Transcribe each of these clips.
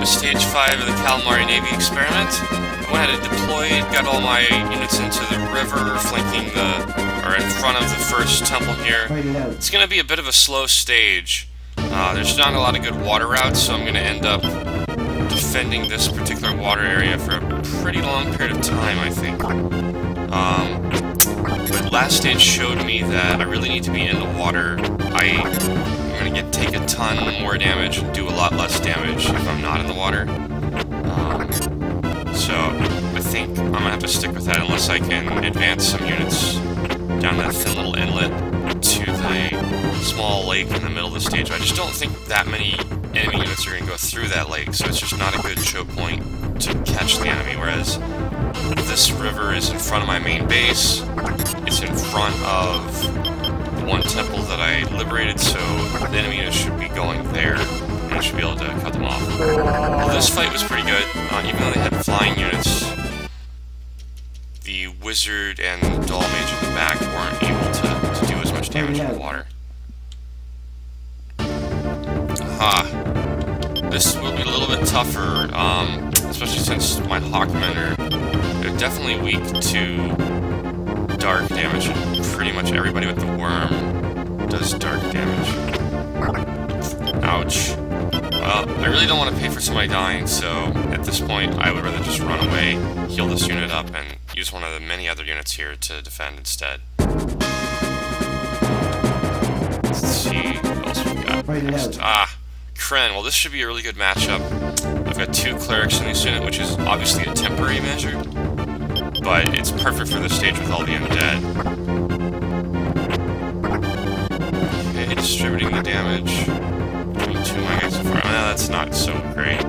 Stage 5 of the Calamari Navy experiment. I went ahead and deployed, got all my units into the river, flanking or in front of the first temple here. It's going to be a bit of a slow stage. There's not a lot of good water routes, so I'm going to end up defending this particular water area for a pretty long period of time, I think. But last stage showed me that I really need to be in the water. I'm going to take a ton more damage and do a lot less damage if I'm not in the water. So I think I'm going to have to stick with that unless I can advance some units down that thin little inlet to the small lake in the middle of the stage. I just don't think that many enemy units are going to go through that lake, so it's just not a good choke point to catch the enemy, whereas this river is in front of my main base, it's in front of the one temple that I liberated, so the enemy units should be going there, and I should be able to cut them off. Well, this fight was pretty good, even though they had flying units, the wizard and doll mage in the back weren't able to do as much damage in the water. This will be a little bit tougher, especially since my hawkmen they're definitely weak to dark damage, and pretty much everybody with the worm does dark damage. Ouch. Well, I really don't want to pay for somebody dying, so at this point I would rather just run away, heal this unit up, and use one of the many other units here to defend instead. Let's see what else we've got next. Kren. Well, this should be a really good matchup. I've got 2 clerics in this unit, which is obviously a temporary measure, but it's perfect for this stage with all the undead. Okay, distributing the damage. Doing 2 of my guys so far. That's not so great.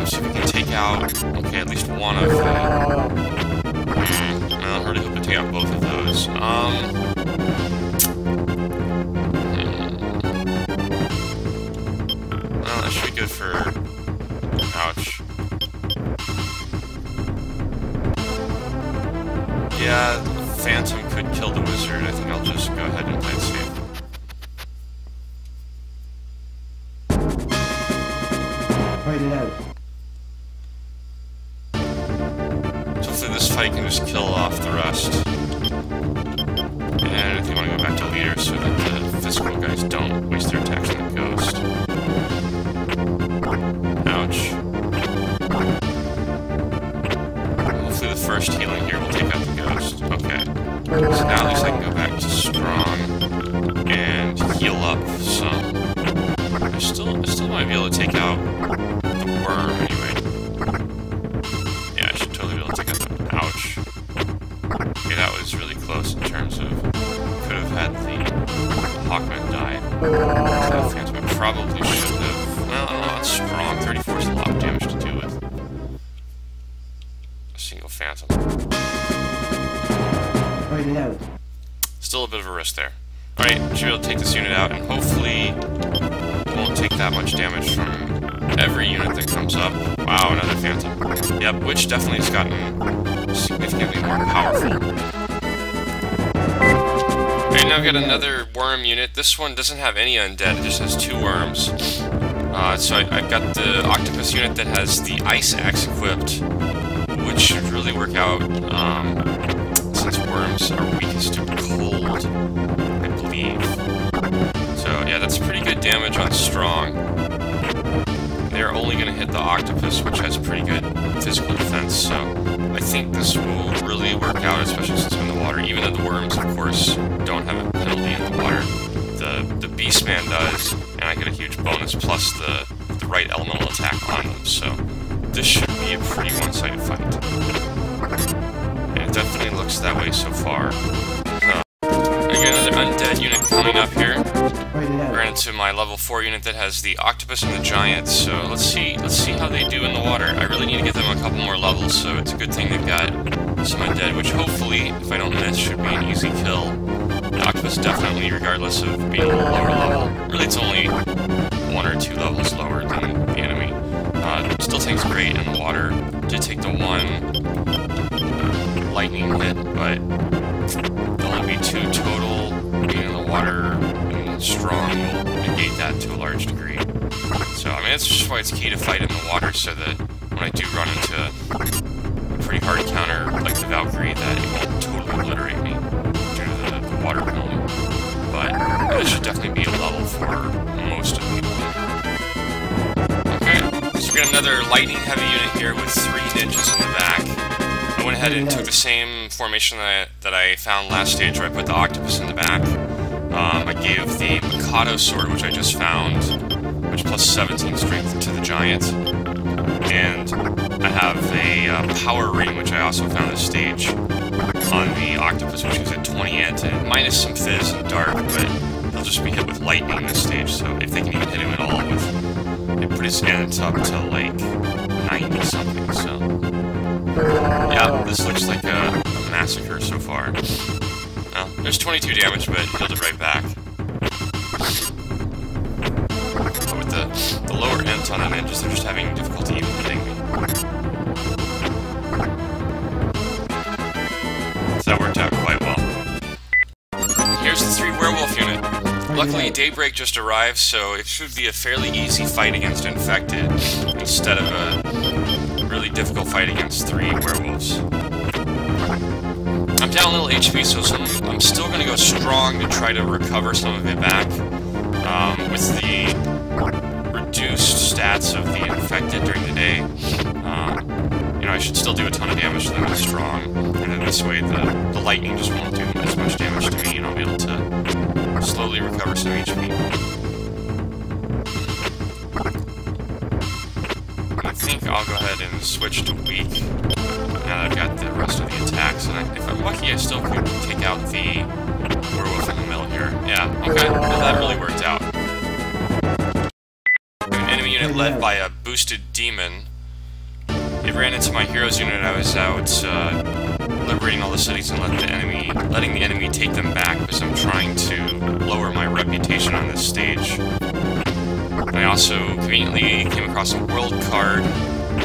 So we can take out, okay, at least one of them. Well, I really hope to take out both of those. Well, that should be good for... Ouch. Yeah, Phantom could kill the wizard. I think I'll just go ahead and play it safe. Fight it out. So hopefully this fight can just kill off the rest. And I think I want to go back to leader so that the physical guys don't waste their attacks on the ghost. Ouch. Hopefully the first healing here will take out the ghost. Okay. So now at least I can go back to strong and heal up some. I still might be able to take out the worm anyway. Yeah, I should totally be able to take out the... Ouch. Okay, that was really close in terms of... Could have had the Hawkman die. So Phantom probably should have... Well, I don't know, it's strong. 34 is a lot of damage to do with a single Phantom. Fight it out. Still a bit of a risk there. Alright, should be able to take this unit out, and hopefully it won't take that much damage from every unit that comes up. Wow, another Phantom. Yep, Witch definitely has gotten significantly more powerful. Alright, now I've got another worm unit. This one doesn't have any undead, it just has 2 worms. So I've got the octopus unit that has the ice axe equipped, which should really work out, since worms are weakest to cold, I believe. So yeah, that's pretty good damage on strong. They're only going to hit the octopus, which has pretty good physical defense, so I think this will really work out, especially since I'm in the water, even though the worms, of course, don't have a penalty in the water. The Beastman does, and I get a huge bonus plus the right elemental attack on them, so this should be a pretty one-sided fight. And it definitely looks that way so far. I got another undead unit coming up here. Ran into my level 4 unit that has the octopus and the giant, so let's see how they do in the water. I really need to get them a couple more levels, so it's a good thing they've got some undead, which hopefully, if I don't miss, should be an easy kill. The octopus definitely, regardless of being a little lower level. Really, it's only 1 or 2 levels lower than the enemy. Still takes great in the water. Did take the 1 lightning hit, but there'll only be 2 total. Being in the water and strong will negate that to a large degree. So, I mean, that's just why it's key to fight in the water, so that when I do run into a pretty hard encounter like the Valkyrie, that it won't totally obliterate me due to the water penalty. But this should definitely be a level for most of people. Okay, so we got another lightning heavy unit here with 3 ninjas in the back. I went ahead and took the same formation that I found last stage, where I put the octopus in the back. I gave the Mikado sword, which I just found, which plus 17 strength to the giant. And I have a power ring, which I also found this stage, on the octopus, which is at 20 anti, minus some fizz and dark, but they'll just be hit with lightning this stage, so if they can even hit him at all, it put his ant up to like 90 something, so yeah, this looks like a massacre so far. Well, there's 22 damage, but healed it right back. But with the lower int on the ninjas, they're just having difficulty even hitting me. So that worked out quite well. Here's the 3 werewolf unit. Luckily, Daybreak just arrived, so it should be a fairly easy fight against Infected, instead of a really difficult fight against 3 werewolves. I'm down a little HP, so I'm still going to go strong to try to recover some of it back. With the reduced stats of the Infected during the day, you know, I should still do a ton of damage to them with strong, and then this way the lightning just won't do as much damage to me, and I'll be able to slowly recover some HP. I think I'll go ahead and switch to weak, now that I've got the rest of the attacks, and if I'm lucky, I still could take out the werewolf in the middle here. Yeah, okay, well, that really worked out. An enemy unit led by a boosted demon. It ran into my heroes unit. I was out liberating all the cities and letting the enemy take them back, because I'm trying to lower my reputation on this stage. I also conveniently came across a world card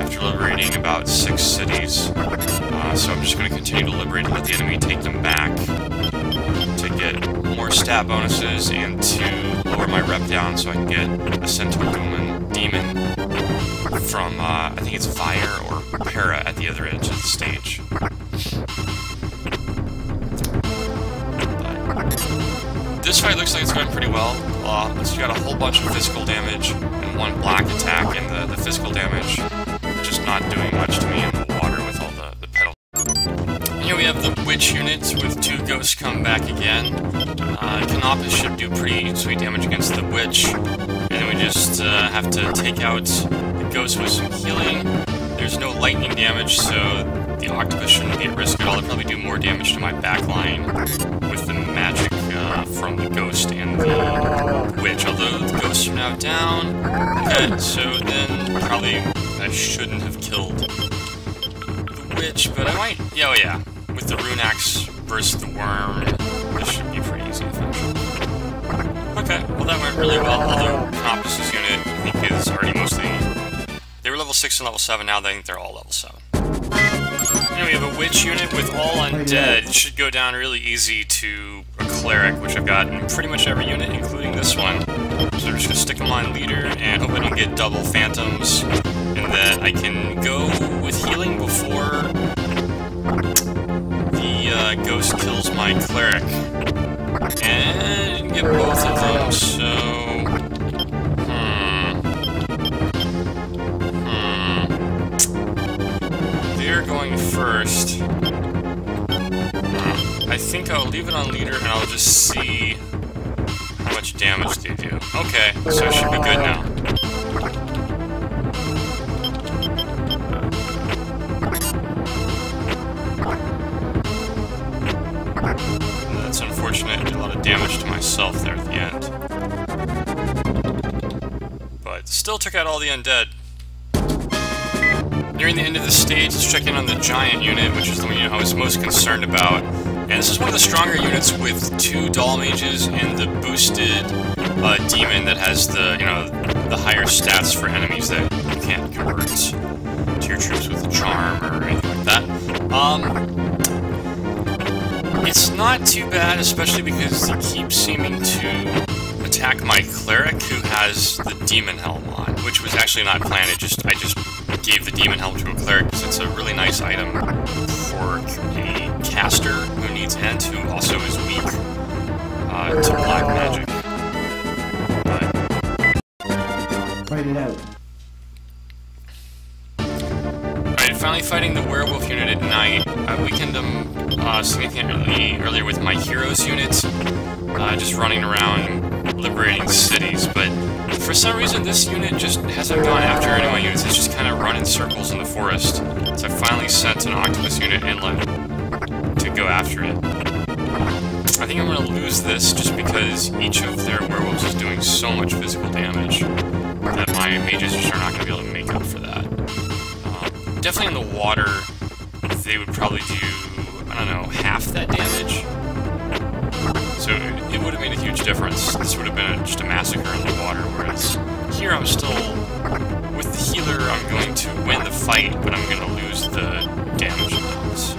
after liberating about 6 cities, so I'm just going to continue to liberate and let the enemy take them back to get more stat bonuses and to lower my rep down so I can get a Centaur Demon from, I think it's Fire or Para at the other edge of the stage. But this fight looks like it's going pretty well. It's got a whole bunch of physical damage and 1 black attack, and the physical damage just not doing much to me in the water with all the pedal. Here we have the witch units with 2 ghosts come back again. Canopus should do pretty sweet damage against the witch, and then we just have to take out the ghost with some healing. There's no lightning damage, so the octopus shouldn't be at risk at all. It'll probably do more damage to my backline with the magic from the ghost and the witch, although the ghosts are now down. Okay, so then probably I shouldn't have killed the witch, but I might. Yeah, oh yeah. With the rune axe versus the worm, this should be pretty easy to finish. Okay, well that went really well, although Canopus' unit, I think, is already mostly... They were level 6 and level 7, now I think they're all level 7. And we have a witch unit with all undead. It should go down really easy to a cleric, which I've got in pretty much every unit, including this one. So I'm just going to stick them on leader and hope I don't get double phantoms, and that I can go with healing before the ghost kills my cleric. And I didn't get both of them, so... They're going first. I think I'll leave it on leader and I'll just see how much damage they do. Okay, so it should be good now. That's unfortunate. I did a lot of damage to myself there at the end. But still took out all the undead. Nearing the end of the stage, let's check in on the giant unit, which is the one I was most concerned about. And this is one of the stronger units with 2 doll mages and the boosted demon that has the, the higher stats for enemies that you can't convert to your troops with a charm or anything like that. It's not too bad, especially because they keep seeming to attack my cleric who has the demon helm on, which was actually not planned. I just gave the demon helm to a cleric because it's a really nice item for a caster who needs Ent, who also is weak to black magic. Fight it out. Alright, finally fighting the werewolf unit at night. I weakened them significantly earlier with my heroes unit, just running around liberating cities, but for some reason this unit just hasn't gone after any of my units. It's just kind of run in circles in the forest. So I finally sent an octopus unit inland to go after it. I think I'm going to lose this just because each of their werewolves is doing so much physical damage that my mages just are not going to be able to make up for that. Definitely in the water, they would probably do, I don't know, half that damage. So it would have made a huge difference. This would have been just a massacre in the water, whereas here I'm still, with the healer, I'm going to win the fight, but I'm going to lose the damage amounts.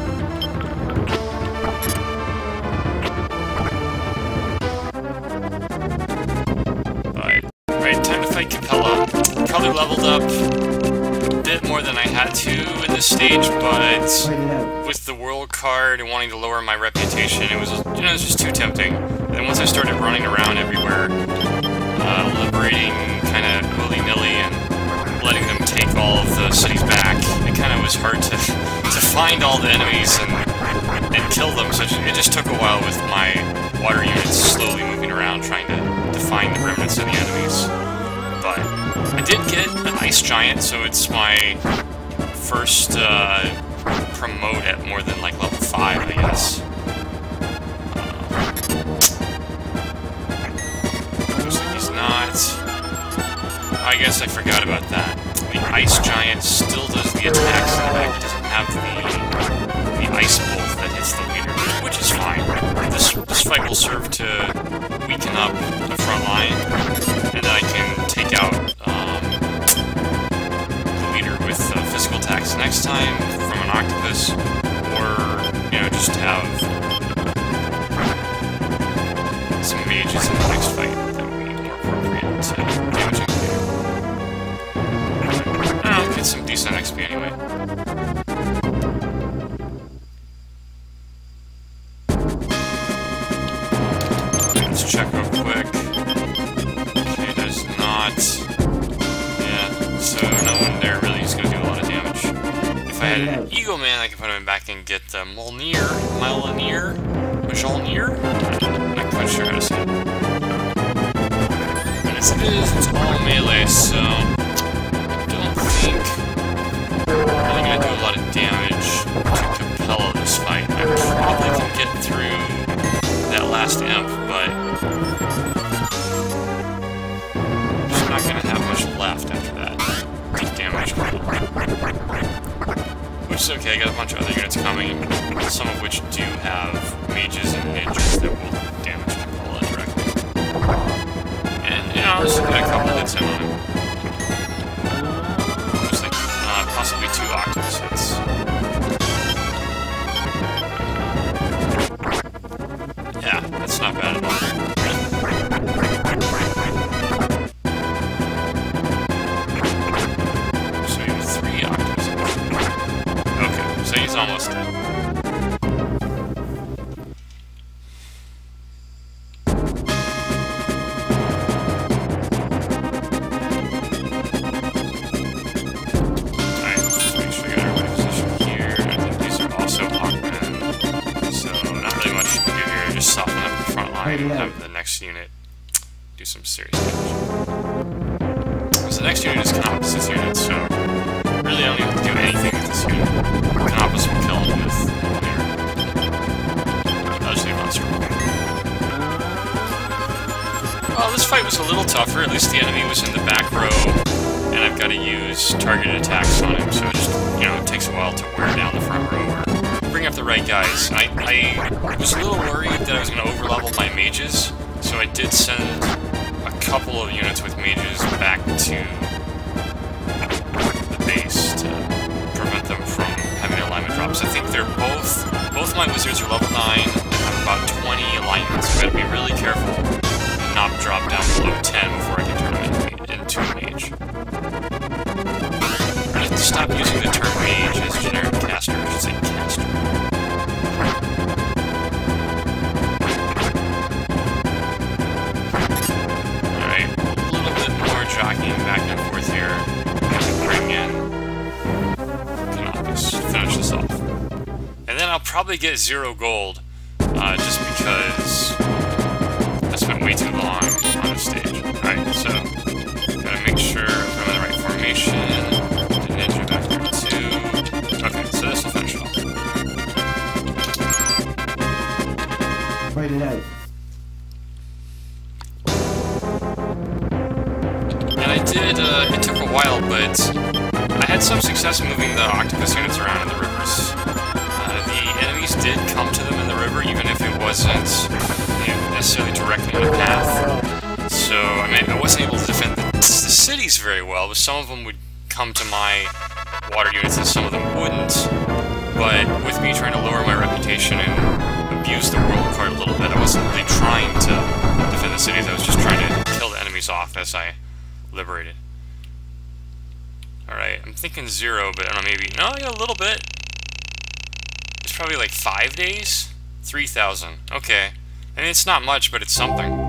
Alright, time to fight Capella. Probably leveled up a bit more than I had to in this stage, but with the world card and wanting to lower my reputation, it was, you know, it was just too tempting. And then once I started running around everywhere, liberating kind of willy-nilly and letting them take all of the cities back, it kind of was hard to find all the enemies and kill them, so it just took a while with my water units slowly moving around trying to find the remnants of the enemies. But I did get an ice giant, so it's my first promote at more than like level 5, I guess. Looks like he's not. I guess I forgot about that. The ice giant still does the attacks in the back. It doesn't have the ice bolt that hits the leader, which is fine. This fight will serve to weaken up the front line, and then I can take out the leader with physical attacks next time from an octopus, or, you know, just have some mages in the next fight that would be more appropriate to damaging the leader. I'll get some decent XP anyway. Let's check real quick. Okay, there's not. Yeah, so no one there really is going to do a lot of damage. If I had an Eagle Man, I could put him back and get Mjolnir. I'm not quite sure how to say it. But as it is, it's all melee, so I don't think I'm really going to do a lot of damage to Capella this fight. I probably can get through that last imp, but I'm just not going to have much left after that damage. Which is okay, I got a bunch of other units coming, some of which do have mages and ninjas that will damage Capella directly. And, you know, there's a couple hits in on him. Looks like possibly 2 octopus hits. Yeah, that's not bad at all. So you have 3 octopus. Okay, so he's almost dead. Alright, let's make sure I got everybody positioned here. I think these are also Hawkmen, so not really much to do here. Just soften up the front line and have the next unit do some serious damage. Because the next unit is Canopus' unit, so really I don't even have to do anything with this unit. Canopus will kill him with Mjolnir. I'll just leave it on circle. Well, this fight was a little tougher. At least the enemy was in the back row, and I've got to use targeted attacks on him, so it just, you know, it takes a while to wear down the front row or bring up the right guys. I was a little worried that I was going to overlevel my mages, so I did send a couple of units with mages back to the base to prevent them from having alignment drops. I think they're both my wizards are level 9 and have about 20 alignments, so I've got to be really careful and not drop down probably get 0 gold, just because I spent way too long on the stage. Alright, so, gotta make sure I'm in the right formation. Ninja back there too. Okay, so this will finish off. Fight it out. And I did, it took a while, but I had some success moving the octopus units around in the rivers. The enemies did come to them in the river, even if it wasn't, you know, necessarily directly in the path. So, I mean, I wasn't able to defend the cities very well, but some of them would come to my water units and some of them wouldn't. But with me trying to lower my reputation and abuse the world card a little bit, I wasn't really trying to defend the cities, I was just trying to kill the enemies off as I liberated. Alright, I'm thinking 0, but I don't know, maybe... No, yeah, a little bit. It's probably like 5 days? 3,000. Okay. I mean, it's not much, but it's something.